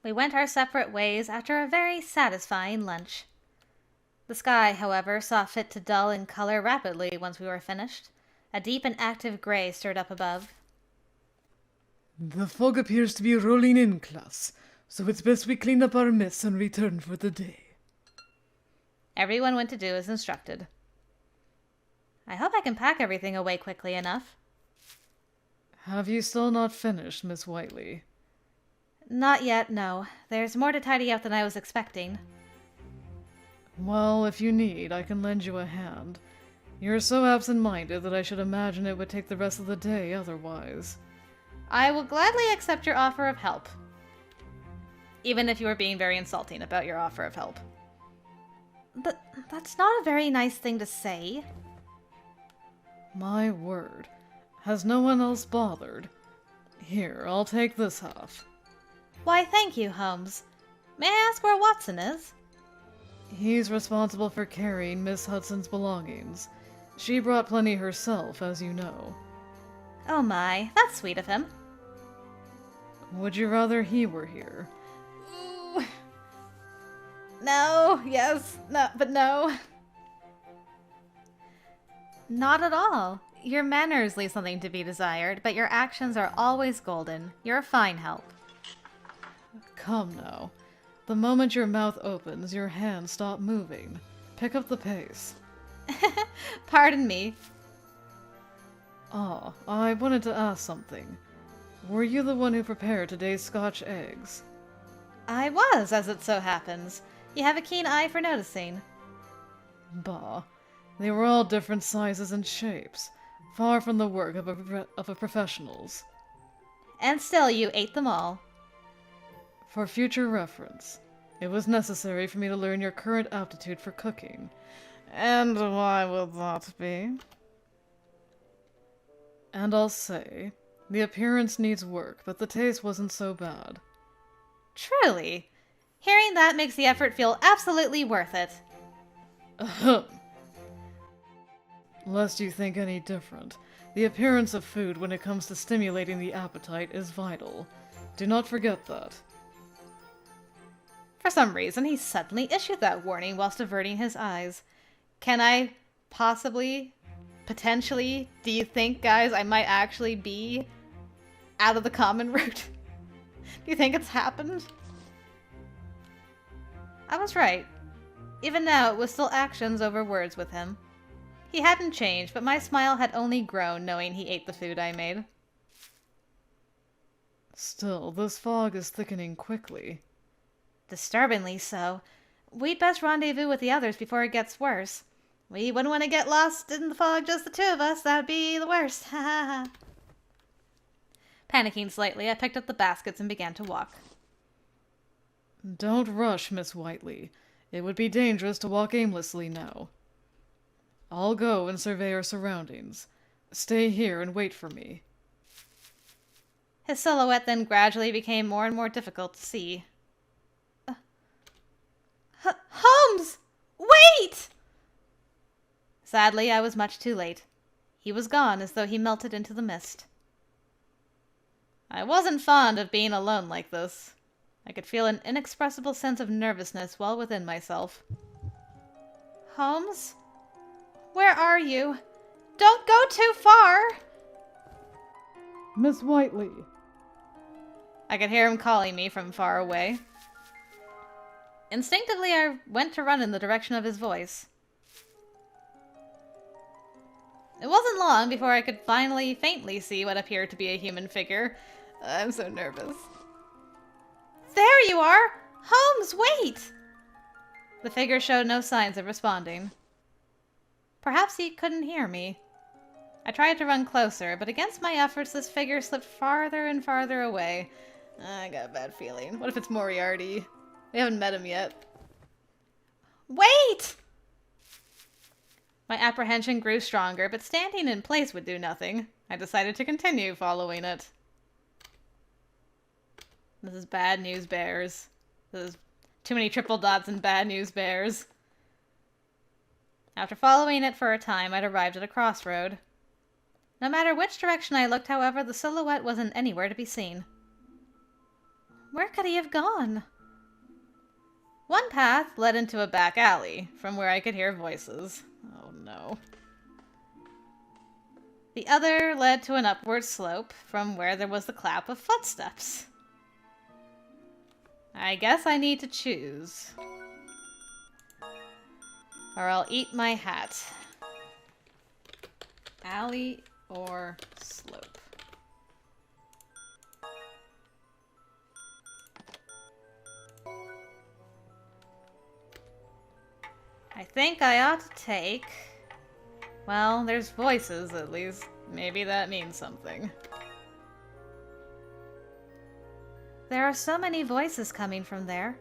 We went our separate ways after a very satisfying lunch. The sky, however, saw fit to dull in color rapidly once we were finished. A deep and active gray stirred up above. The fog appears to be rolling in, class, so it's best we clean up our mess and return for the day. Everyone went to do as instructed. I hope I can pack everything away quickly enough. Have you still not finished, Miss Whiteley? Not yet, no. There's more to tidy up than I was expecting. Well, if you need, I can lend you a hand. You're so absent-minded that I should imagine it would take the rest of the day otherwise. I will gladly accept your offer of help. Even if you were being very insulting about your offer of help. But that's not a very nice thing to say. My word. Has no one else bothered? Here, I'll take this half. Why, thank you, Holmes. May I ask where Watson is? He's responsible for carrying Miss Hudson's belongings. She brought plenty herself, as you know. Oh my, that's sweet of him. Would you rather he were here? Ooh. No, yes, no, but no. Not at all. Your manners leave something to be desired, but your actions are always golden. You're a fine help. Come now. The moment your mouth opens, your hands stop moving. Pick up the pace. Pardon me. Ah, I wanted to ask something. Were you the one who prepared today's Scotch eggs? I was, as it so happens. You have a keen eye for noticing. Bah. They were all different sizes and shapes, far from the work of a professional's. And still you ate them all. For future reference, it was necessary for me to learn your current aptitude for cooking. And why would that be? And I'll say, the appearance needs work, but the taste wasn't so bad. Truly. Hearing that makes the effort feel absolutely worth it. Ahem. Lest you think any different, the appearance of food when it comes to stimulating the appetite is vital. Do not forget that. For some reason, he suddenly issued that warning whilst averting his eyes. Can I potentially, do you think, guys, I might actually be out of the common route? Do you think it's happened? I was right. Even now, it was still actions over words with him. He hadn't changed, but my smile had only grown knowing he ate the food I made. Still, this fog is thickening quickly. Disturbingly so. We'd best rendezvous with the others before it gets worse. We wouldn't want to get lost in the fog, just the two of us. That would be the worst. Ha ha ha. Panicking slightly, I picked up the baskets and began to walk. Don't rush, Miss Whiteley. It would be dangerous to walk aimlessly now. I'll go and survey our surroundings. Stay here and wait for me. His silhouette then gradually became more and more difficult to see. Holmes! Wait! Sadly, I was much too late. He was gone as though he melted into the mist. I wasn't fond of being alone like this. I could feel an inexpressible sense of nervousness well within myself. Holmes? Where are you? Don't go too far! Miss Whiteley! I could hear him calling me from far away. Instinctively, I went to run in the direction of his voice. It wasn't long before I could finally faintly see what appeared to be a human figure. I'm so nervous. There you are! Holmes, wait! The figure showed no signs of responding. Perhaps he couldn't hear me. I tried to run closer, but against my efforts, this figure slipped farther and farther away. I got a bad feeling. What if it's Moriarty? We haven't met him yet. Wait! My apprehension grew stronger, but standing in place would do nothing. I decided to continue following it. This is bad news bears. This is too many triple dots and bad news bears. After following it for a time, I'd arrived at a crossroad. No matter which direction I looked, however, the silhouette wasn't anywhere to be seen. Where could he have gone? One path led into a back alley, from where I could hear voices. Oh no. The other led to an upward slope, from where there was the clap of footsteps. I guess I need to choose. Or I'll eat my hat. Alley or slope? I think I ought to take... Well, there's voices, at least. Maybe that means something. There are so many voices coming from there.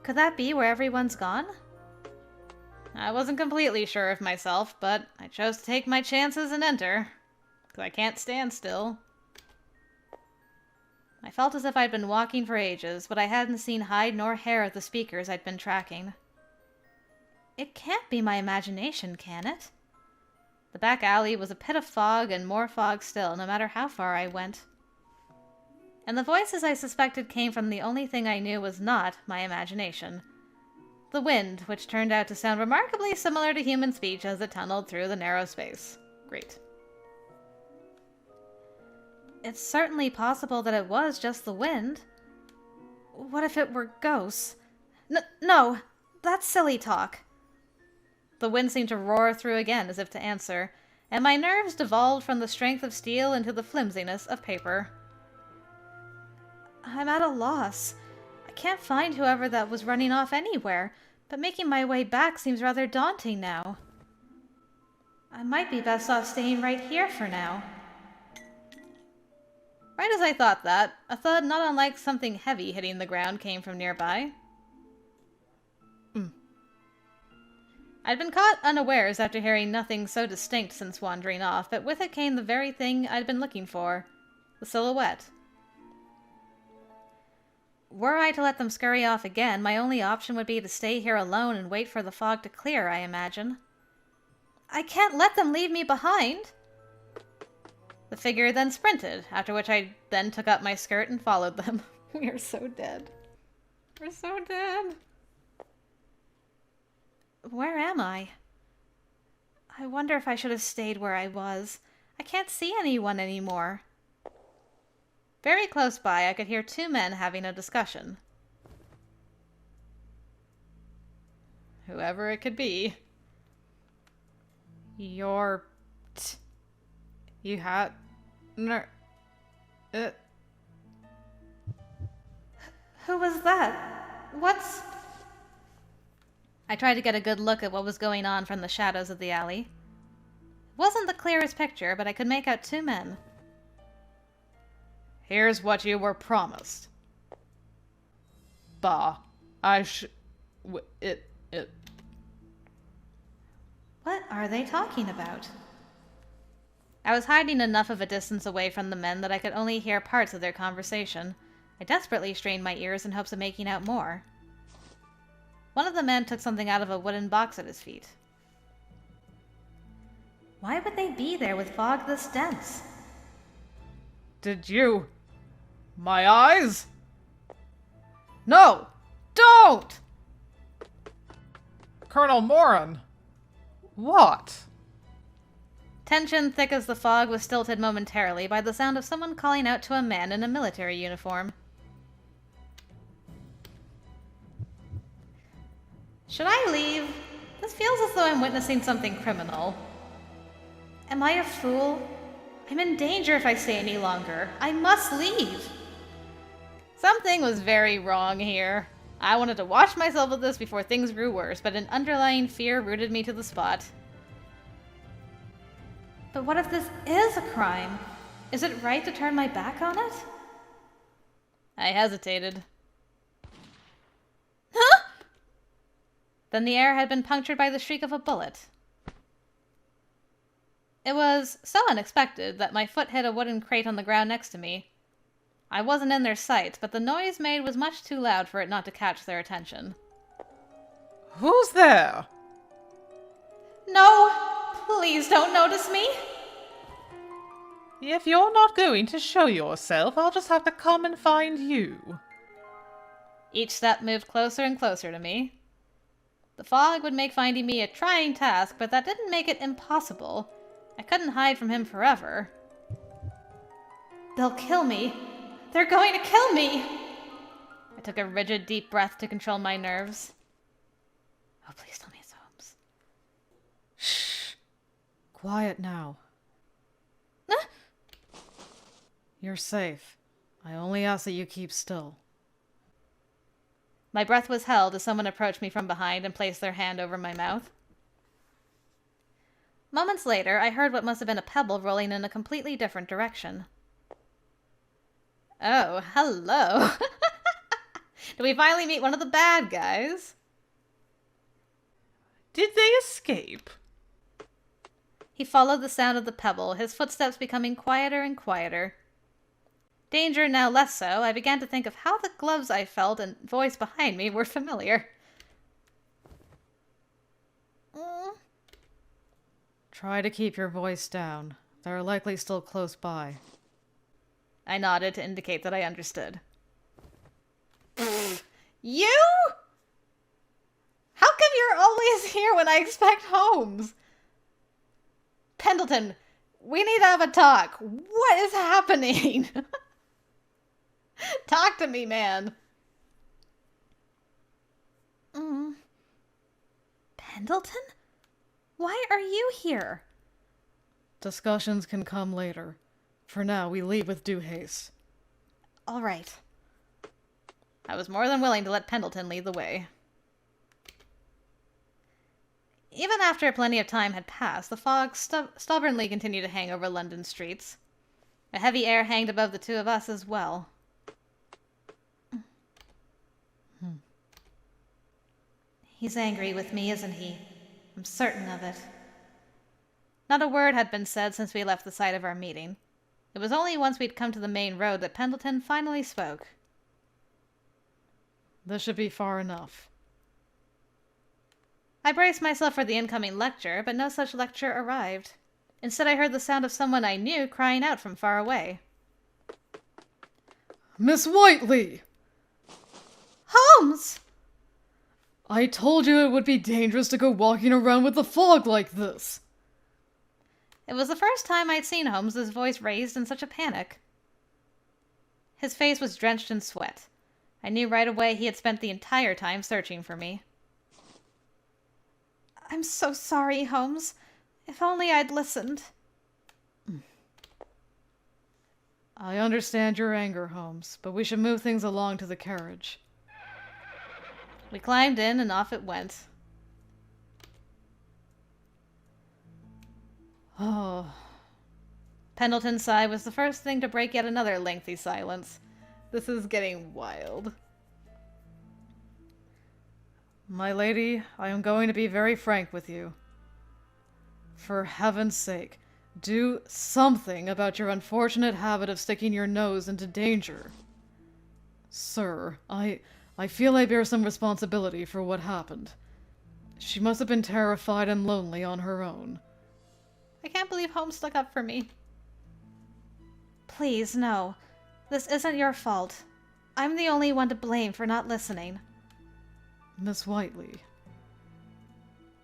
Could that be where everyone's gone? I wasn't completely sure of myself, but I chose to take my chances and enter. Because I can't stand still. I felt as if I'd been walking for ages, but I hadn't seen hide nor hair of the speakers I'd been tracking. It can't be my imagination, can it? The back alley was a pit of fog and more fog still, no matter how far I went. And the voices I suspected came from the only thing I knew was not my imagination. The wind, which turned out to sound remarkably similar to human speech as it tunneled through the narrow space. Great. It's certainly possible that it was just the wind. What if it were ghosts? No, that's silly talk. The wind seemed to roar through again as if to answer, and my nerves devolved from the strength of steel into the flimsiness of paper. I'm at a loss. I can't find whoever that was running off anywhere, but making my way back seems rather daunting now. I might be best off staying right here for now. Right as I thought that, a thud not unlike something heavy hitting the ground came from nearby. I'd been caught unawares after hearing nothing so distinct since wandering off, but with it came the very thing I'd been looking for. The silhouette. Were I to let them scurry off again, my only option would be to stay here alone and wait for the fog to clear, I imagine. I can't let them leave me behind! The figure then sprinted, after which I then took up my skirt and followed them. We are so dead. We're so dead. Where am I? I wonder if I should have stayed where I was. I can't see anyone anymore. Very close by, I could hear two men having a discussion. Whoever it could be. You had... Who was that? What's... I tried to get a good look at what was going on from the shadows of the alley. It wasn't the clearest picture, but I could make out two men. Here's what you were promised. Bah, it. What are they talking about? I was hiding enough of a distance away from the men that I could only hear parts of their conversation. I desperately strained my ears in hopes of making out more. One of the men took something out of a wooden box at his feet. Why would they be there with fog this dense? Did you... My eyes? No! Don't! Colonel Moran! What? Tension thick as the fog was stilted momentarily by the sound of someone calling out to a man in a military uniform. Should I leave? This feels as though I'm witnessing something criminal. Am I a fool? I'm in danger if I stay any longer. I must leave. Something was very wrong here. I wanted to wash myself of this before things grew worse, but an underlying fear rooted me to the spot. But what if this is a crime? Is it right to turn my back on it? I hesitated. Huh? Then the air had been punctured by the shriek of a bullet. It was so unexpected that my foot hit a wooden crate on the ground next to me. I wasn't in their sight, but the noise made was much too loud for it not to catch their attention. Who's there? No! Please don't notice me! If you're not going to show yourself, I'll just have to come and find you. Each step moved closer and closer to me. The fog would make finding me a trying task, but that didn't make it impossible. I couldn't hide from him forever. They'll kill me. They're going to kill me! I took a rigid, deep breath to control my nerves. Oh, please tell me it's Holmes. Shh. Quiet now. You're safe. I only ask that you keep still. My breath was held as someone approached me from behind and placed their hand over my mouth. Moments later, I heard what must have been a pebble rolling in a completely different direction. Oh, hello. Did we finally meet one of the bad guys? Did they escape? He followed the sound of the pebble, his footsteps becoming quieter and quieter. Danger now less so, I began to think of how the gloves I felt and voice behind me were familiar. Try to keep your voice down. They're likely still close by. I nodded to indicate that I understood. You? How come you're always here when I expect Holmes? Pendleton, we need to have a talk. What is happening? Talk to me, man. Pendleton? Why are you here? Discussions can come later. For now, we leave with due haste. All right. I was more than willing to let Pendleton lead the way. Even after plenty of time had passed, the fog stubbornly continued to hang over London streets. A heavy air hanged above the two of us as well. He's angry with me, isn't he? I'm certain of it. Not a word had been said since we left the site of our meeting. It was only once we'd come to the main road that Pendleton finally spoke. This should be far enough. I braced myself for the incoming lecture, but no such lecture arrived. Instead, I heard the sound of someone I knew crying out from far away. Miss Whiteley! Holmes! I told you it would be dangerous to go walking around with the fog like this. It was the first time I'd seen Holmes's voice raised in such a panic. His face was drenched in sweat. I knew right away he had spent the entire time searching for me. I'm so sorry, Holmes. If only I'd listened. I understand your anger, Holmes, but we should move things along to the carriage. We climbed in and off it went. Oh. Pendleton's sigh was the first thing to break yet another lengthy silence. This is getting wild. My lady, I am going to be very frank with you. For heaven's sake, do something about your unfortunate habit of sticking your nose into danger. Sir, I feel I bear some responsibility for what happened. She must have been terrified and lonely on her own. I can't believe Holmes stuck up for me. Please, no. This isn't your fault. I'm the only one to blame for not listening. Miss Whiteley.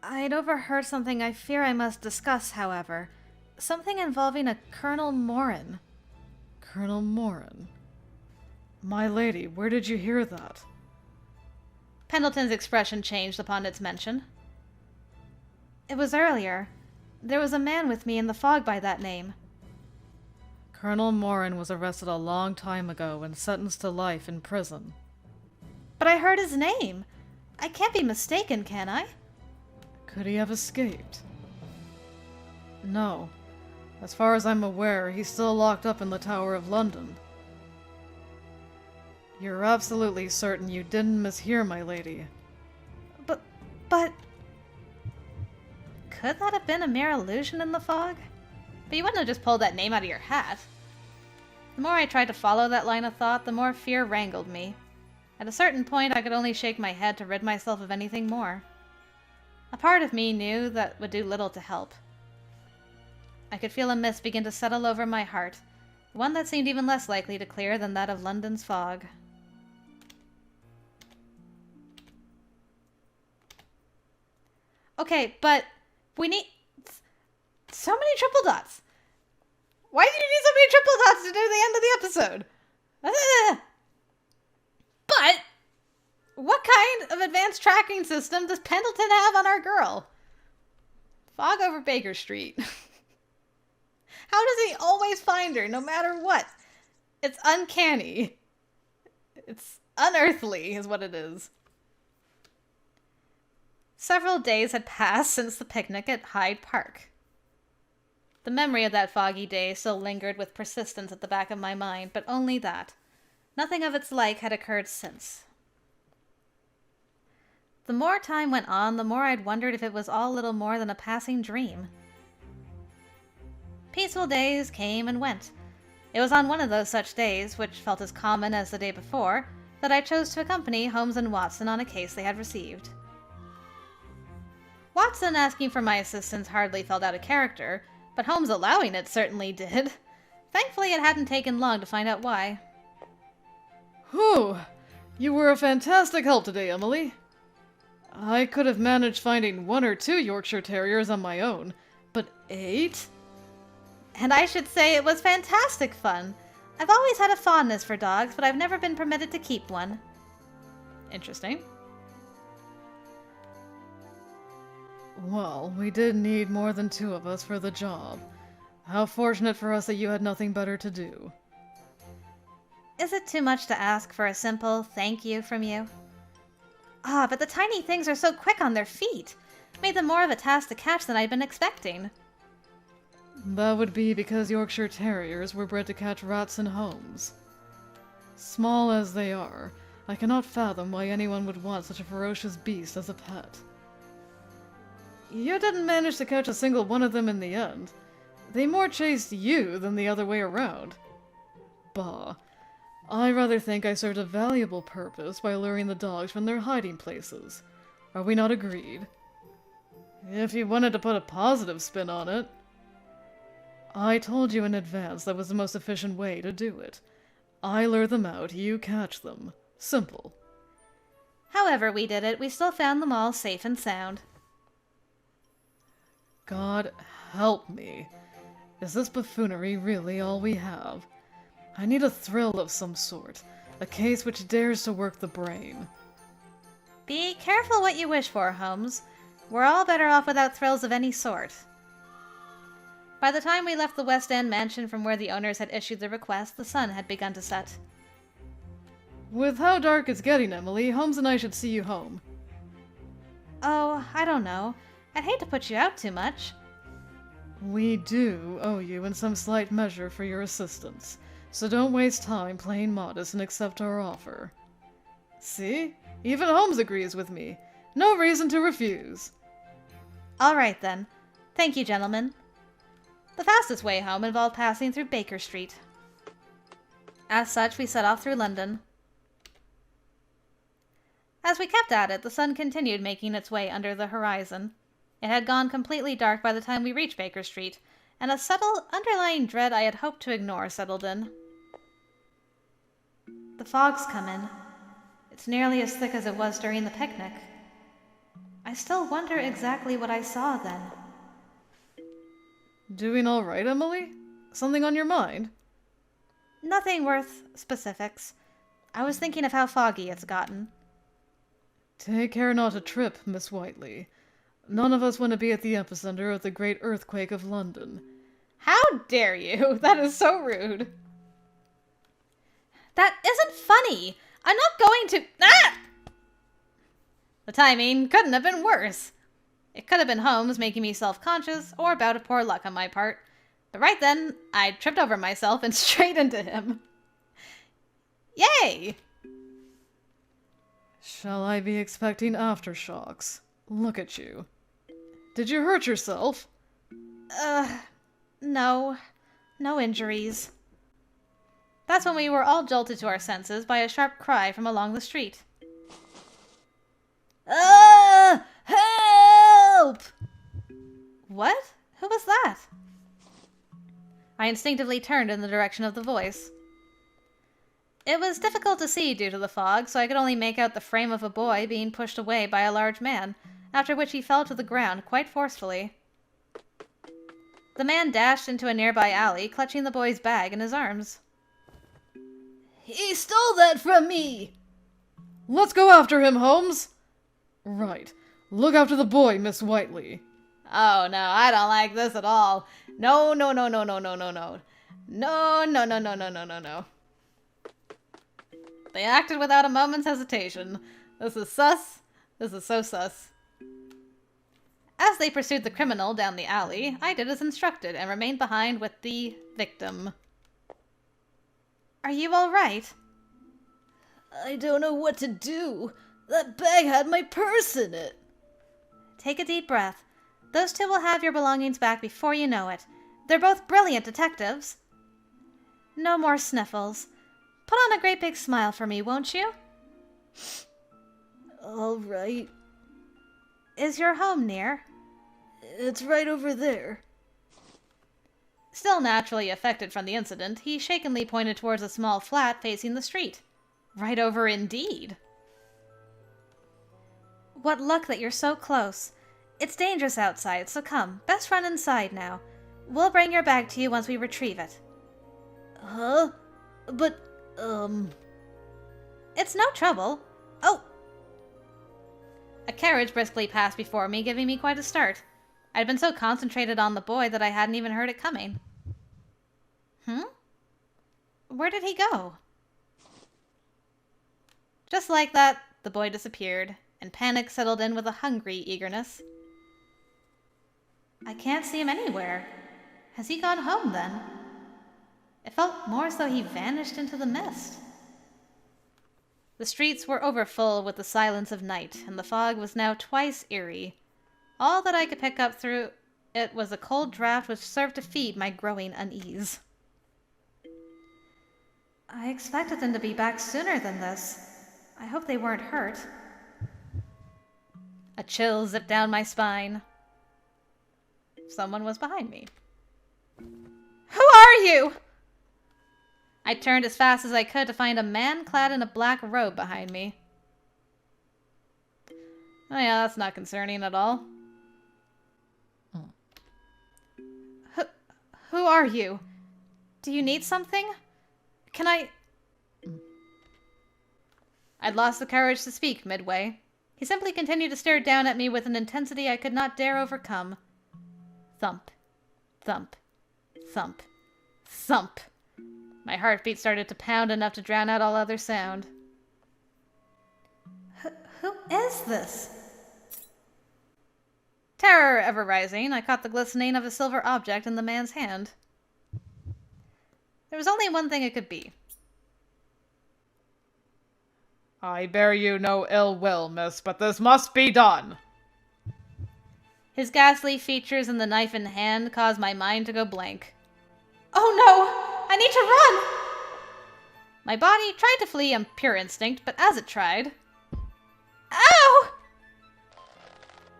I'd overheard something I fear I must discuss, however. Something involving a Colonel Morin. Colonel Morin? My lady, where did you hear that? Pendleton's expression changed upon its mention. It was earlier. There was a man with me in the fog by that name. Colonel Morin was arrested a long time ago and sentenced to life in prison. But I heard his name. I can't be mistaken, can I? Could he have escaped? No. As far as I'm aware, he's still locked up in the Tower of London. You're absolutely certain you didn't mishear, my lady. But... Could that have been a mere illusion in the fog? But you wouldn't have just pulled that name out of your hat. The more I tried to follow that line of thought, the more fear wrangled me. At a certain point, I could only shake my head to rid myself of anything more. A part of me knew that would do little to help. I could feel a mist begin to settle over my heart, one that seemed even less likely to clear than that of London's fog. Okay, but we need so many triple dots. Why do you need so many triple dots to do the end of the episode? But what kind of advanced tracking system does Pendleton have on our girl? Fog over Baker Street. How does he always find her, no matter what? It's uncanny. It's unearthly, is what it is. Several days had passed since the picnic at Hyde Park. The memory of that foggy day still lingered with persistence at the back of my mind, but only that. Nothing of its like had occurred since. The more time went on, the more I'd wondered if it was all little more than a passing dream. Peaceful days came and went. It was on one of those such days, which felt as common as the day before, that I chose to accompany Holmes and Watson on a case they had received. Watson asking for my assistance hardly felt out of character, but Holmes allowing it certainly did. Thankfully, it hadn't taken long to find out why. Whew! You were a fantastic help today, Emily. I could have managed finding 1 or 2 Yorkshire Terriers on my own, but 8? And I should say it was fantastic fun. I've always had a fondness for dogs, but I've never been permitted to keep one. Interesting. Well, we did need more than 2 of us for the job. How fortunate for us that you had nothing better to do. Is it too much to ask for a simple thank you from you? But the tiny things are so quick on their feet. Made them more of a task to catch than I'd been expecting. That would be because Yorkshire Terriers were bred to catch rats and homes. Small as they are, I cannot fathom why anyone would want such a ferocious beast as a pet. You didn't manage to catch a single one of them in the end. They more chased you than the other way around. Bah. I rather think I served a valuable purpose by luring the dogs from their hiding places. Are we not agreed? If you wanted to put a positive spin on it. I told you in advance that was the most efficient way to do it. I lure them out, you catch them. Simple. However we did it, we still found them all safe and sound. God help me. Is this buffoonery really all we have? I need a thrill of some sort. A case which dares to work the brain. Be careful what you wish for, Holmes. We're all better off without thrills of any sort. By the time we left the West End mansion from where the owners had issued the request, the sun had begun to set. With how dark it's getting, Emily, Holmes and I should see you home. Oh, I don't know. I'd hate to put you out too much. We do owe you in some slight measure for your assistance, so don't waste time playing modest and accept our offer. See? Even Holmes agrees with me. No reason to refuse. All right, then. Thank you, gentlemen. The fastest way home involved passing through Baker Street. As such, we set off through London. As we kept at it, the sun continued making its way under the horizon. It had gone completely dark by the time we reached Baker Street, and a subtle, underlying dread I had hoped to ignore settled in. The fog's come in. It's nearly as thick as it was during the picnic. I still wonder exactly what I saw then. Doing all right, Emily? Something on your mind? Nothing worth specifics. I was thinking of how foggy it's gotten. Take care not to trip, Miss Whiteley. None of us want to be at the epicenter of the great earthquake of London. How dare you? That is so rude. That isn't funny. I'm not going to... Ah! The timing couldn't have been worse. It could have been Holmes making me self-conscious, or a bout of poor luck on my part. But right then, I tripped over myself and straight into him. Yay! Shall I be expecting aftershocks? Look at you. Did you hurt yourself? No. No injuries. That's when we were all jolted to our senses by a sharp cry from along the street. Help! What? Who was that? I instinctively turned in the direction of the voice. It was difficult to see due to the fog, so I could only make out the frame of a boy being pushed away by a large man, after which he fell to the ground quite forcefully. The man dashed into a nearby alley, clutching the boy's bag in his arms. He stole that from me! Let's go after him, Holmes! Right. Look after the boy, Miss Whiteley. Oh no, I don't like this at all. No, no, no, no, no, no, no, no. No, no, no, no, no, no, no, no. They acted without a moment's hesitation. This is sus. This is so sus. As they pursued the criminal down the alley, I did as instructed and remained behind with the victim. Are you all right? I don't know what to do. That bag had my purse in it. Take a deep breath. Those two will have your belongings back before you know it. They're both brilliant detectives. No more sniffles. Put on a great big smile for me, won't you? All right. Is your home near? It's right over there. Still naturally affected from the incident, he shakenly pointed towards a small flat facing the street. Right over indeed. What luck that you're so close. It's dangerous outside, so come. Best run inside now. We'll bring your bag to you once we retrieve it. Huh? But, It's no trouble. Oh! A carriage briskly passed before me, giving me quite a start. I'd been so concentrated on the boy that I hadn't even heard it coming. Where did he go? Just like that, the boy disappeared, and panic settled in with a hungry eagerness. I can't see him anywhere. Has he gone home, then? It felt more as though he vanished into the mist. The streets were overfull with the silence of night, and the fog was now twice eerie. All that I could pick up through it was a cold draught which served to feed my growing unease. I expected them to be back sooner than this. I hope they weren't hurt. A chill zipped down my spine. Someone was behind me. Who are you? I turned as fast as I could to find a man clad in a black robe behind me. Oh yeah, that's not concerning at all. Who are you? Do you need something? Can I... I'd lost the courage to speak midway. He simply continued to stare down at me with an intensity I could not dare overcome. Thump. Thump. Thump. Thump. My heartbeat started to pound enough to drown out all other sound. Who is this? Terror ever rising, I caught the glistening of a silver object in the man's hand. There was only one thing it could be. I bear you no ill will, miss, but this must be done. His ghastly features and the knife in hand caused my mind to go blank. Oh no! I need to run! My body tried to flee on pure instinct, but as it tried... Ow!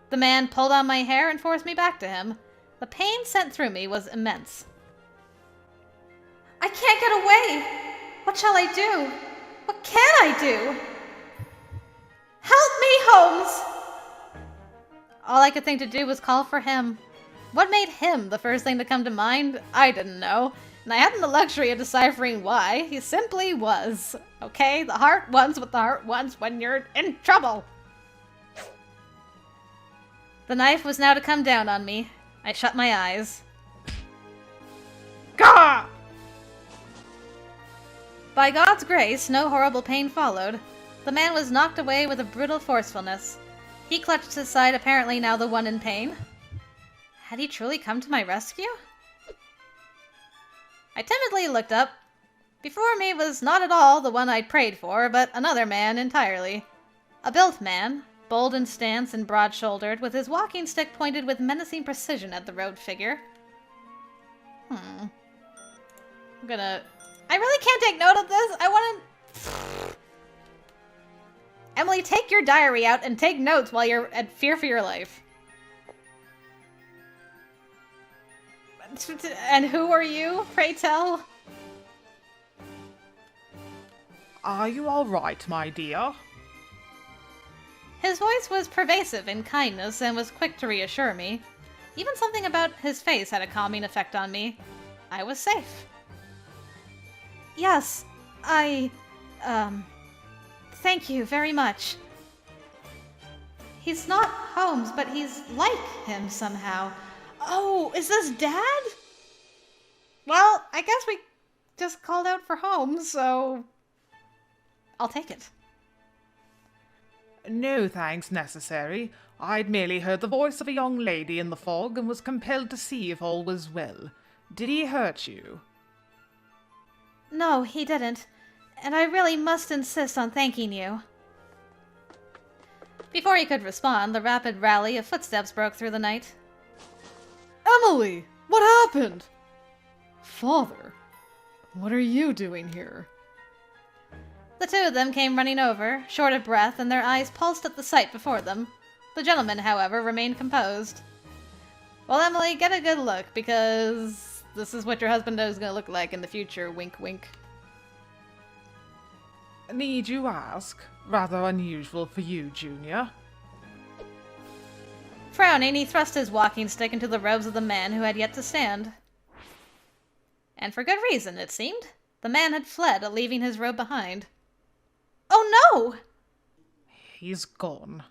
The man pulled on my hair and forced me back to him. The pain sent through me was immense. I can't get away! What shall I do? What can I do? Help me, Holmes! All I could think to do was call for him. What made him the first thing to come to mind? I didn't know. And I hadn't the luxury of deciphering why. He simply was. Okay, the heart wants what the heart wants when you're in trouble. The knife was now to come down on me. I shut my eyes. Gah! By God's grace, no horrible pain followed. The man was knocked away with a brutal forcefulness. He clutched his side, apparently now the one in pain. Had he truly come to my rescue? I timidly looked up. Before me was not at all the one I'd prayed for, but another man entirely. A built man, bold in stance and broad-shouldered, with his walking stick pointed with menacing precision at the robed figure. I really can't take note of this. I want to... Emily, take your diary out and take notes while you're at fear for your life. And who are you, pray tell? Are you all right, my dear? His voice was pervasive in kindness and was quick to reassure me. Even something about his face had a calming effect on me. I was safe. Yes, thank you very much. He's not Holmes, but he's like him somehow. Oh, is this Dad? Well, I guess we just called out for Holmes, so I'll take it. No thanks necessary. I'd merely heard the voice of a young lady in the fog and was compelled to see if all was well. Did he hurt you? No, he didn't. And I really must insist on thanking you. Before he could respond, the rapid rally of footsteps broke through the night. Emily! What happened? Father, what are you doing here? The two of them came running over, short of breath, and their eyes pulsed at the sight before them. The gentleman, however, remained composed. Well, Emily, get a good look, because this is what your husband is going to look like in the future, wink wink. Need you ask? Rather unusual for you, Junior. Frowning, he thrust his walking stick into the robes of the man who had yet to stand. And for good reason, it seemed. The man had fled, leaving his robe behind. Oh no! He's gone.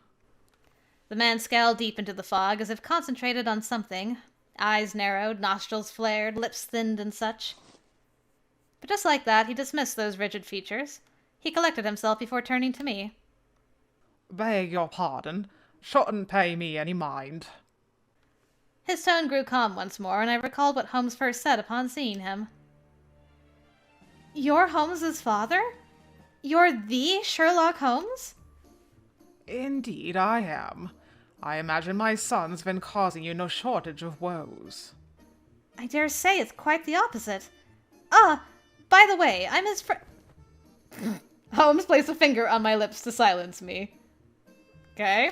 The man scowled deep into the fog, as if concentrated on something. Eyes narrowed, nostrils flared, lips thinned and such. But just like that, he dismissed those rigid features. He collected himself before turning to me. Beg your pardon. Shouldn't pay me any mind. His tone grew calm once more, and I recalled what Holmes first said upon seeing him. You're Holmes's father? You're the Sherlock Holmes? Indeed I am. I imagine my son's been causing you no shortage of woes. I dare say it's quite the opposite. Ah, by the way, I'm his friend. Holmes placed a finger on my lips to silence me. Okay.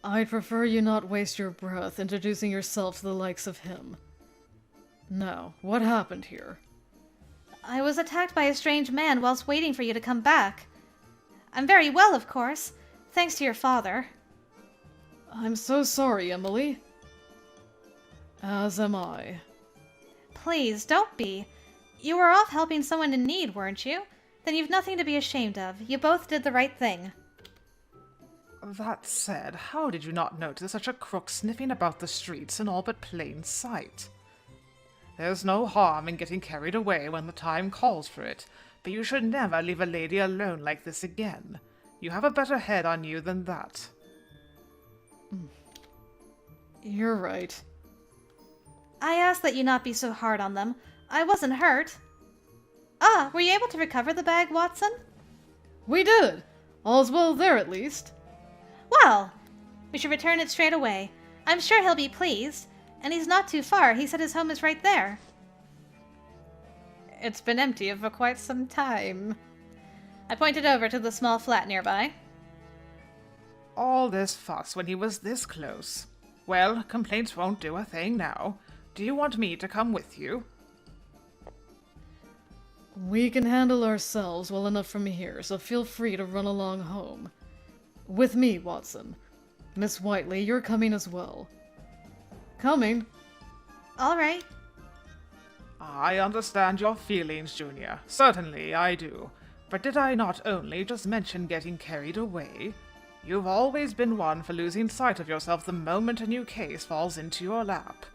I'd prefer you not waste your breath introducing yourself to the likes of him. Now, what happened here? I was attacked by a strange man whilst waiting for you to come back. I'm very well, of course, thanks to your father. I'm so sorry, Emily. As am I. Please, don't be. You were off helping someone in need, weren't you? Then you've nothing to be ashamed of. You both did the right thing. That said, how did you not notice such a crook sniffing about the streets in all but plain sight? There's no harm in getting carried away when the time calls for it, but you should never leave a lady alone like this again. You have a better head on you than that. You're right. I ask that you not be so hard on them. I wasn't hurt. Ah, were you able to recover the bag, Watson? We did! All's well there, at least. Well, we should return it straight away. I'm sure he'll be pleased. And he's not too far. He said his home is right there. It's been empty for quite some time. I pointed over to the small flat nearby. All this fuss when he was this close. Well, complaints won't do a thing now. Do you want me to come with you? We can handle ourselves well enough from here, so feel free to run along home. With me, Watson. Miss Whiteley, you're coming as well. Coming? All right. I understand your feelings, Junior. Certainly I do. But did I not only just mention getting carried away? You've always been one for losing sight of yourself the moment a new case falls into your lap.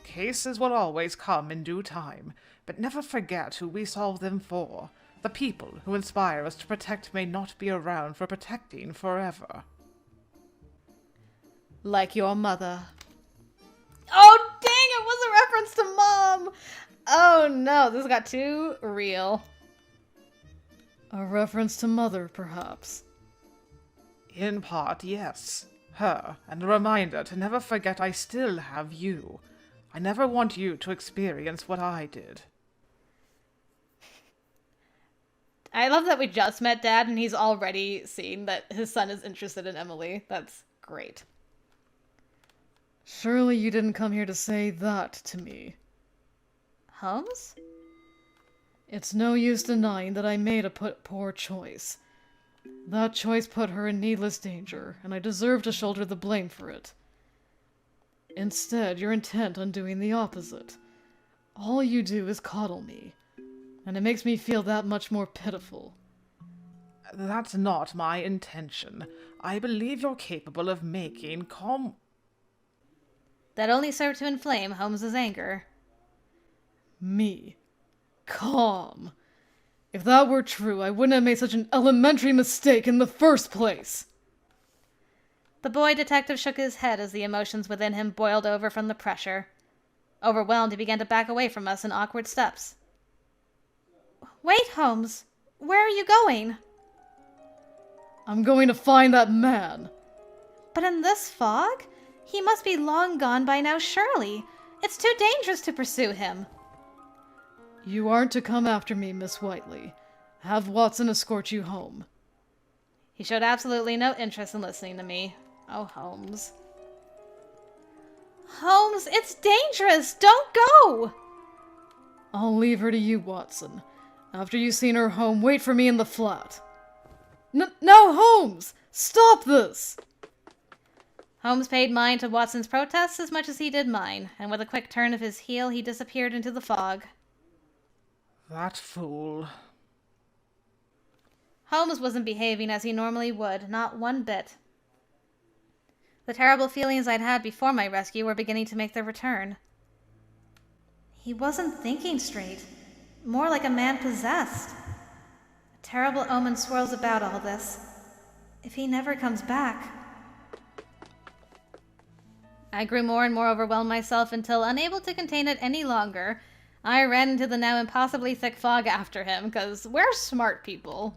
Cases will always come in due time, but never forget who we solve them for. The people who inspire us to protect may not be around for protecting forever. Like your mother. Oh, dang! It was a reference to Mom! Oh no, this got too real. A reference to Mother, perhaps. In part, yes. Her, and a reminder to never forget I still have you. I never want you to experience what I did. I love that we just met Dad and he's already seen that his son is interested in Emily. That's great. Surely you didn't come here to say that to me. Holmes? It's no use denying that I made a poor choice. That choice put her in needless danger, and I deserve to shoulder the blame for it. Instead, you're intent on doing the opposite. All you do is coddle me, and it makes me feel that much more pitiful. That's not my intention. I believe you're capable of making That only served to inflame Holmes's anger. Me. Calm. If that were true, I wouldn't have made such an elementary mistake in the first place. The boy detective shook his head as the emotions within him boiled over from the pressure. Overwhelmed, he began to back away from us in awkward steps. Wait, Holmes. Where are you going? I'm going to find that man. But in this fog? He must be long gone by now, surely. It's too dangerous to pursue him. You aren't to come after me, Miss Whiteley. Have Watson escort you home. He showed absolutely no interest in listening to me. Oh, Holmes. Holmes, it's dangerous! Don't go! I'll leave her to you, Watson. After you've seen her home, wait for me in the flat. No, Holmes! Stop this! Holmes paid mind to Watson's protests as much as he did mine, and with a quick turn of his heel, he disappeared into the fog. That fool. Holmes wasn't behaving as he normally would, not one bit. The terrible feelings I'd had before my rescue were beginning to make their return. He wasn't thinking straight, more like a man possessed. A terrible omen swirls about all this. If he never comes back... I grew more and more overwhelmed myself until, unable to contain it any longer, I ran into the now impossibly thick fog after him, 'cause we're smart people.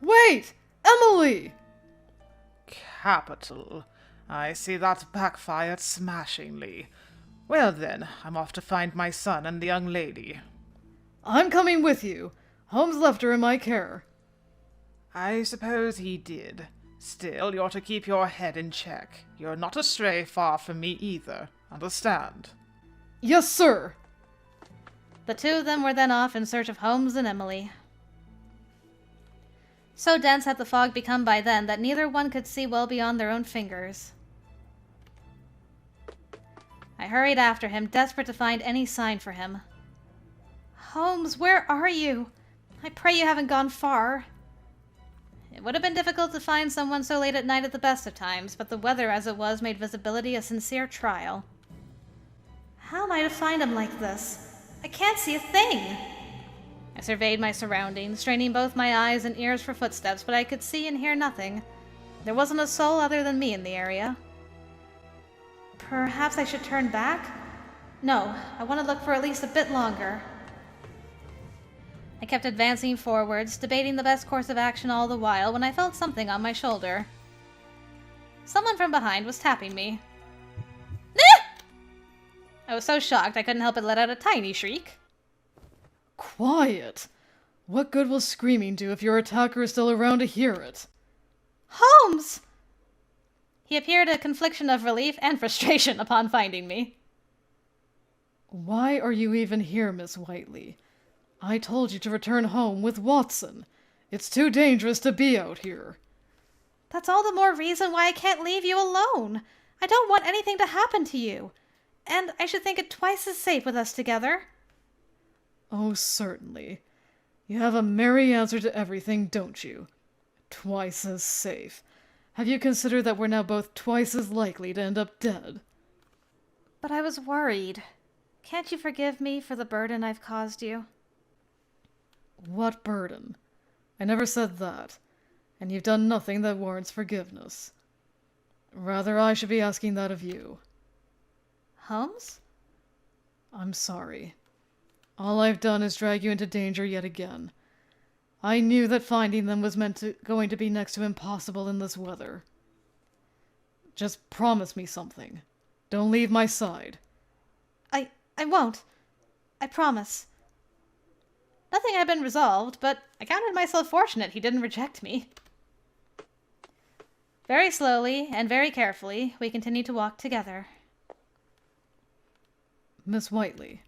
Wait! Emily! Capital. I see that backfired smashingly. Well then, I'm off to find my son and the young lady. I'm coming with you. Holmes left her in my care. I suppose he did. Still, you're to keep your head in check. You're not astray far from me either. Understand? Yes, sir! The two of them were then off in search of Holmes and Emily. So dense had the fog become by then that neither one could see well beyond their own fingers. I hurried after him, desperate to find any sign for him. Holmes, where are you? I pray you haven't gone far. It would have been difficult to find someone so late at night at the best of times, but the weather as it was made visibility a sincere trial. How am I to find him like this? I can't see a thing. I surveyed my surroundings, straining both my eyes and ears for footsteps, but I could see and hear nothing. There wasn't a soul other than me in the area. Perhaps I should turn back? No, I want to look for at least a bit longer. I kept advancing forwards, debating the best course of action all the while, when I felt something on my shoulder. Someone from behind was tapping me. Ah! I was so shocked I couldn't help but let out a tiny shriek. Quiet! What good will screaming do if your attacker is still around to hear it? Holmes! He appeared a confliction of relief and frustration upon finding me. Why are you even here, Miss Whiteley? I told you to return home with Watson. It's too dangerous to be out here. That's all the more reason why I can't leave you alone. I don't want anything to happen to you. And I should think it twice as safe with us together. Oh, certainly. You have a merry answer to everything, don't you? Twice as safe. Have you considered that we're now both twice as likely to end up dead? But I was worried. Can't you forgive me for the burden I've caused you? What burden? I never said that. And you've done nothing that warrants forgiveness. Rather, I should be asking that of you. Holmes? I'm sorry. All I've done is drag you into danger yet again. I knew that finding them was going to be next to impossible in this weather. Just promise me something. Don't leave my side. I won't. I promise. Nothing had been resolved, but I counted myself fortunate he didn't reject me. Very slowly and very carefully, we continued to walk together. Miss Whiteley.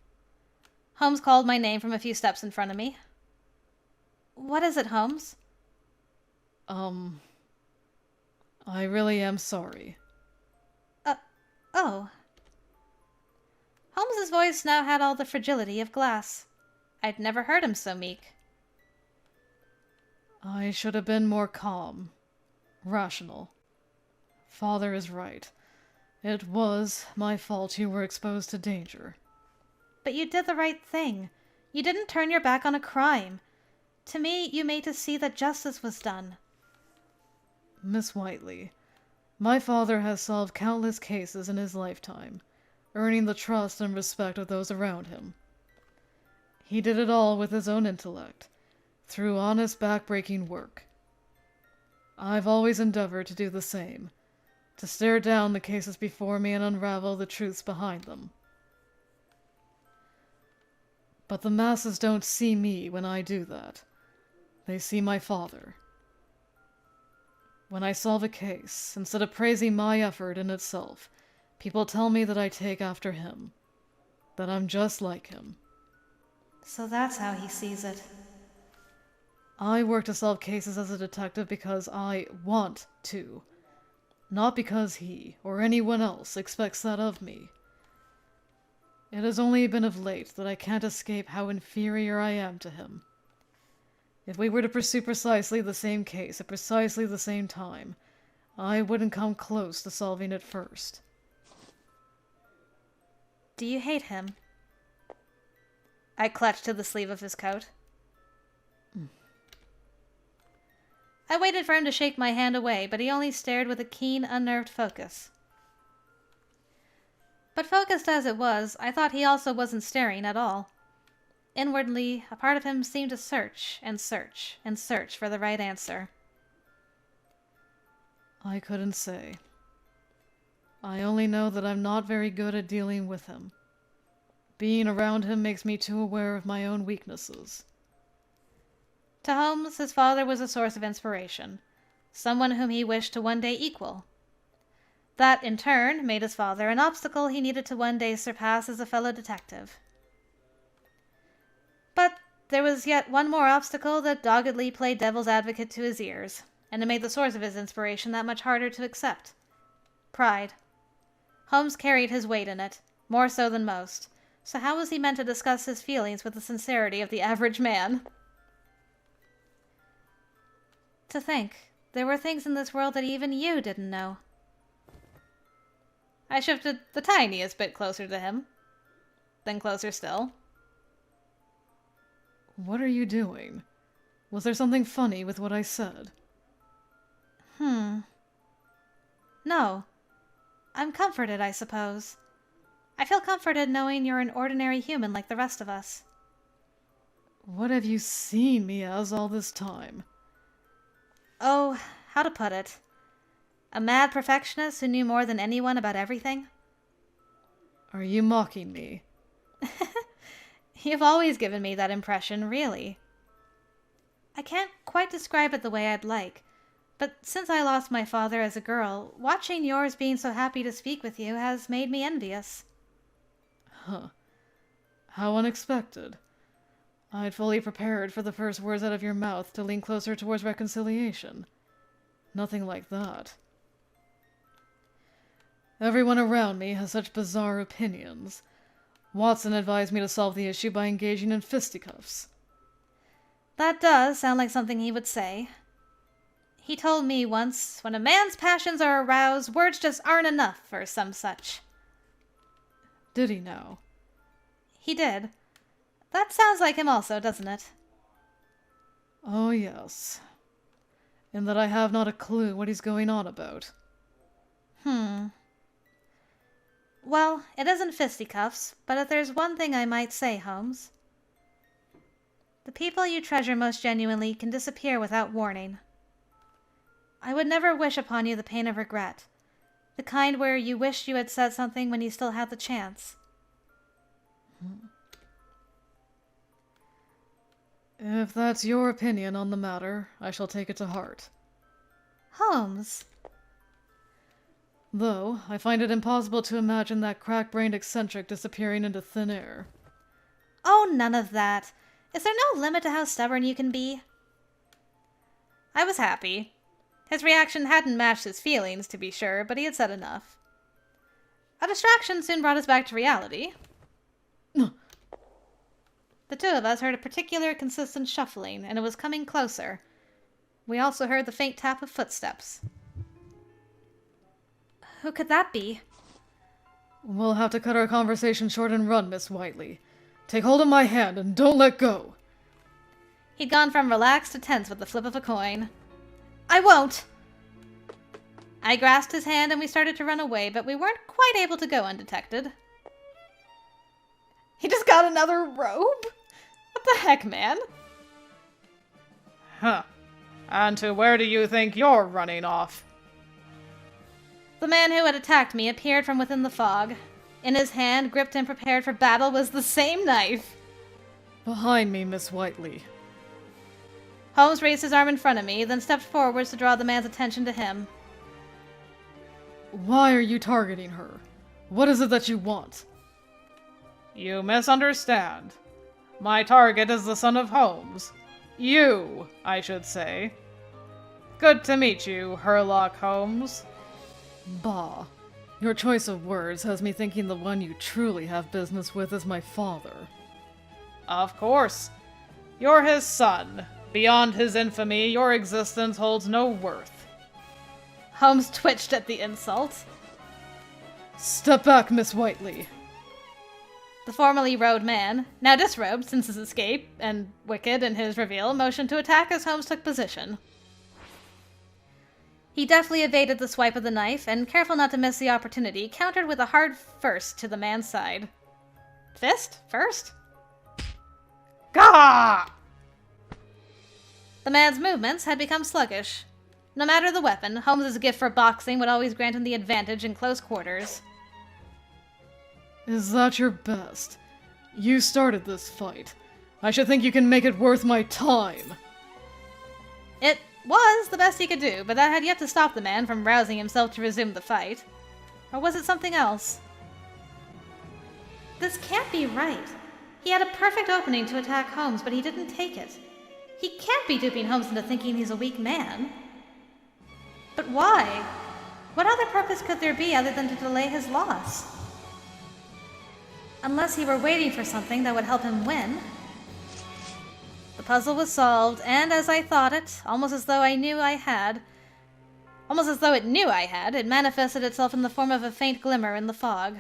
Holmes called my name from a few steps in front of me. What is it, Holmes? I really am sorry. Oh. Holmes's voice now had all the fragility of glass. I'd never heard him so meek. I should have been more calm. Rational. Father is right. It was my fault you were exposed to danger. But you did the right thing. You didn't turn your back on a crime. To me, you made us see that justice was done. Miss Whiteley, my father has solved countless cases in his lifetime, earning the trust and respect of those around him. He did it all with his own intellect, through honest, back-breaking work. I've always endeavored to do the same, to stare down the cases before me and unravel the truths behind them. But the masses don't see me when I do that. They see my father. When I solve a case, instead of praising my effort in itself, people tell me that I take after him, that I'm just like him. So that's how he sees it. I work to solve cases as a detective because I want to, not because he or anyone else expects that of me. It has only been of late that I can't escape how inferior I am to him. If we were to pursue precisely the same case at precisely the same time, I wouldn't come close to solving it first. Do you hate him? I clutched to the sleeve of his coat. I waited for him to shake my hand away, but he only stared with a keen, unnerved focus. But focused as it was, I thought he also wasn't staring at all. Inwardly, a part of him seemed to search and search and search for the right answer. I couldn't say. I only know that I'm not very good at dealing with him. Being around him makes me too aware of my own weaknesses. To Holmes, his father was a source of inspiration, someone whom he wished to one day equal. That, in turn, made his father an obstacle he needed to one day surpass as a fellow detective. But there was yet one more obstacle that doggedly played devil's advocate to his ears, and it made the source of his inspiration that much harder to accept. Pride. Holmes carried his weight in it, more so than most, so how was he meant to discuss his feelings with the sincerity of the average man? To think, there were things in this world that even you didn't know. I shifted the tiniest bit closer to him, then closer still. What are you doing? Was there something funny with what I said? No. I'm comforted, I suppose. I feel comforted knowing you're an ordinary human like the rest of us. What have you seen me as all this time? Oh, how to put it? A mad perfectionist who knew more than anyone about everything? Are you mocking me? You've always given me that impression, really. I can't quite describe it the way I'd like, but since I lost my father as a girl, watching yours being so happy to speak with you has made me envious. Huh. How unexpected. I'd fully prepared for the first words out of your mouth to lean closer towards reconciliation. Nothing like that. Everyone around me has such bizarre opinions. Watson advised me to solve the issue by engaging in fisticuffs. That does sound like something he would say. He told me once, when a man's passions are aroused, words just aren't enough, or some such. Did he now? He did. That sounds like him also, doesn't it? Oh, yes. In that I have not a clue what he's going on about. Well, it isn't fisticuffs, but if there's one thing I might say, Holmes. The people you treasure most genuinely can disappear without warning. I would never wish upon you the pain of regret, the kind where you wished you had said something when you still had the chance. If that's your opinion on the matter, I shall take it to heart. Holmes! Though, I find it impossible to imagine that crack-brained eccentric disappearing into thin air. Oh, none of that. Is there no limit to how stubborn you can be? I was happy. His reaction hadn't matched his feelings, to be sure, but he had said enough. A distraction soon brought us back to reality. The two of us heard a particular consistent shuffling, and it was coming closer. We also heard the faint tap of footsteps. Who could that be? We'll have to cut our conversation short and run, Miss Whiteley. Take hold of my hand and don't let go. He'd gone from relaxed to tense with the flip of a coin. I won't! I grasped his hand and we started to run away, but we weren't quite able to go undetected. He just got another robe? What the heck, man? Huh. And to where do you think you're running off? The man who had attacked me appeared from within the fog. In his hand, gripped and prepared for battle, was the same knife. Behind me, Miss Whiteley. Holmes raised his arm in front of me, then stepped forwards to draw the man's attention to him. Why are you targeting her? What is it that you want? You misunderstand. My target is the son of Holmes. You, I should say. Good to meet you, Herlock Holmes. Bah. Your choice of words has me thinking the one you truly have business with is my father. Of course. You're his son. Beyond his infamy, your existence holds no worth. Holmes twitched at the insult. Step back, Miss Whiteley. The formerly robed man, now disrobed since his escape, and wicked in his reveal, motioned to attack as Holmes took position. He deftly evaded the swipe of the knife, and, careful not to miss the opportunity, countered with a hard first to the man's side. Fist? First? Gah! The man's movements had become sluggish. No matter the weapon, Holmes' gift for boxing would always grant him the advantage in close quarters. Is that your best? You started this fight. I should think you can make it worth my time. It was the best he could do, but that had yet to stop the man from rousing himself to resume the fight. Or was it something else? This can't be right. He had a perfect opening to attack Holmes, but he didn't take it. He can't be duping Holmes into thinking he's a weak man. But why? What other purpose could there be other than to delay his loss? Unless he were waiting for something that would help him win. The puzzle was solved, and as I thought it, almost as though it knew I had, it manifested itself in the form of a faint glimmer in the fog.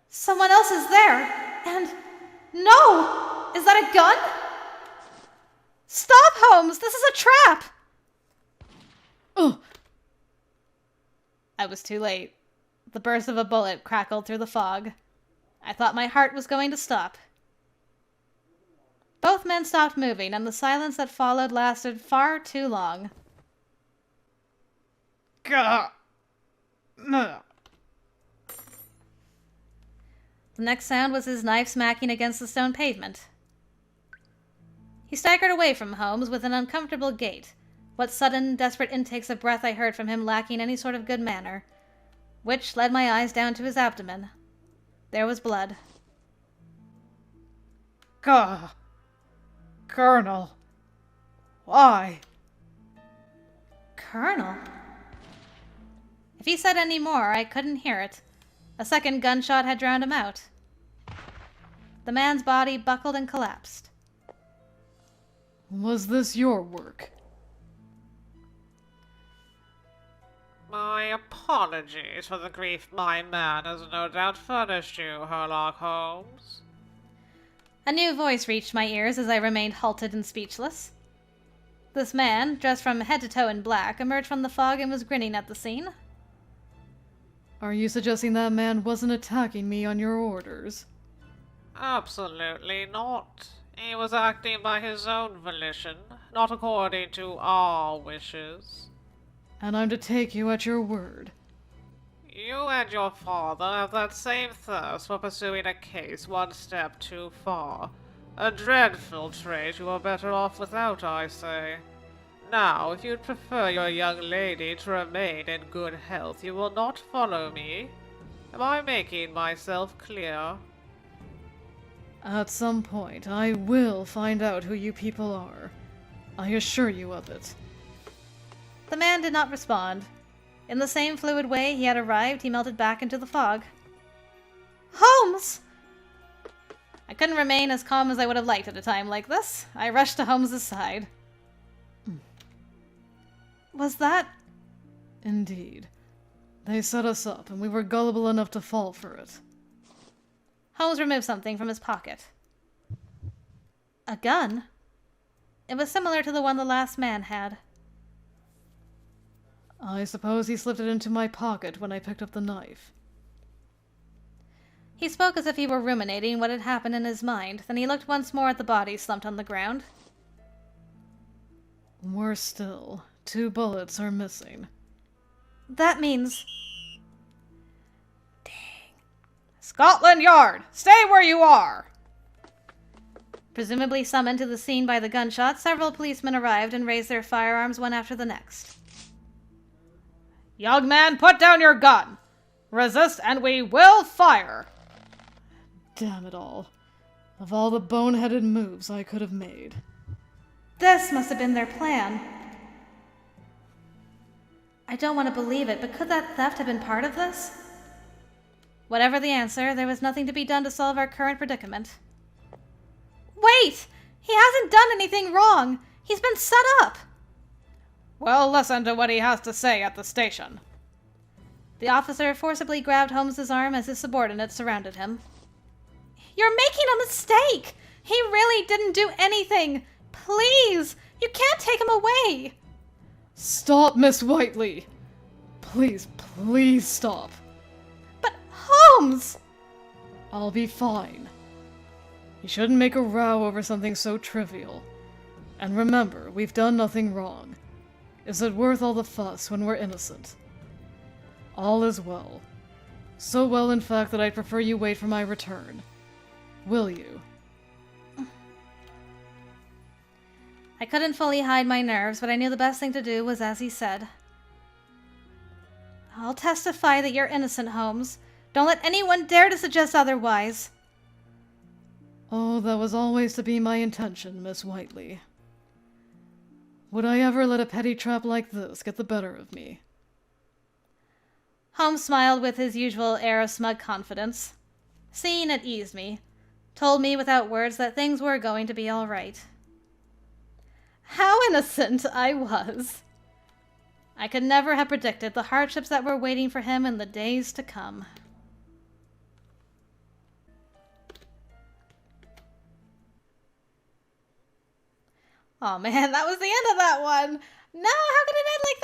Someone else is there! And... no! Is that a gun? Stop, Holmes! This is a trap! Oh! I was too late. The burst of a bullet crackled through the fog. I thought my heart was going to stop. Both men stopped moving, and the silence that followed lasted far too long. Gah! No. The next sound was his knife smacking against the stone pavement. He staggered away from Holmes with an uncomfortable gait, what sudden, desperate intakes of breath I heard from him lacking any sort of good manner, which led my eyes down to his abdomen. There was blood. Gah! Colonel. Why? Colonel? If he said any more, I couldn't hear it. A second gunshot had drowned him out. The man's body buckled and collapsed. Was this your work? My apologies for the grief my man has no doubt furnished you, Herlock Holmes. A new voice reached my ears as I remained halted and speechless. This man, dressed from head to toe in black, emerged from the fog and was grinning at the scene. Are you suggesting that man wasn't attacking me on your orders? Absolutely not. He was acting by his own volition, not according to our wishes. And I'm to take you at your word. You and your father have that same thirst for pursuing a case one step too far. A dreadful trait you are better off without, I say. Now, if you'd prefer your young lady to remain in good health, you will not follow me. Am I making myself clear? At some point, I will find out who you people are. I assure you of it. The man did not respond. In the same fluid way he had arrived, he melted back into the fog. Holmes! I couldn't remain as calm as I would have liked at a time like this. I rushed to Holmes's side. Was that... Indeed. They set us up, and we were gullible enough to fall for it. Holmes removed something from his pocket. A gun? It was similar to the one the last man had. I suppose he slipped it into my pocket when I picked up the knife. He spoke as if he were ruminating what had happened in his mind. Then he looked once more at the body slumped on the ground. Worse still, 2 bullets are missing. That means... Scotland Yard! Stay where you are! Presumably summoned to the scene by the gunshot, several policemen arrived and raised their firearms one after the next. Young man, put down your gun! Resist and we will fire! Damn it all. Of all the boneheaded moves I could have made. This must have been their plan. I don't want to believe it, but could that theft have been part of this? Whatever the answer, there was nothing to be done to solve our current predicament. Wait! He hasn't done anything wrong! He's been set up! We'll listen to what he has to say at the station. The officer forcibly grabbed Holmes's arm as his subordinates surrounded him. You're making a mistake! He really didn't do anything! Please! You can't take him away! Stop, Miss Whiteley! Please, please stop. But Holmes! I'll be fine. You shouldn't make a row over something so trivial. And remember, we've done nothing wrong. Is it worth all the fuss when we're innocent? All is well. So well, in fact, that I'd prefer you wait for my return. Will you? I couldn't fully hide my nerves, but I knew the best thing to do was as he said. I'll testify that you're innocent, Holmes. Don't let anyone dare to suggest otherwise. Oh, that was always to be my intention, Miss Whiteley. Would I ever let a petty trap like this get the better of me? Holmes smiled with his usual air of smug confidence. Seeing it eased me. Told me without words that things were going to be all right. How innocent I was! I could never have predicted the hardships that were waiting for him in the days to come. Oh man, that was the end of that one! No, how could it end like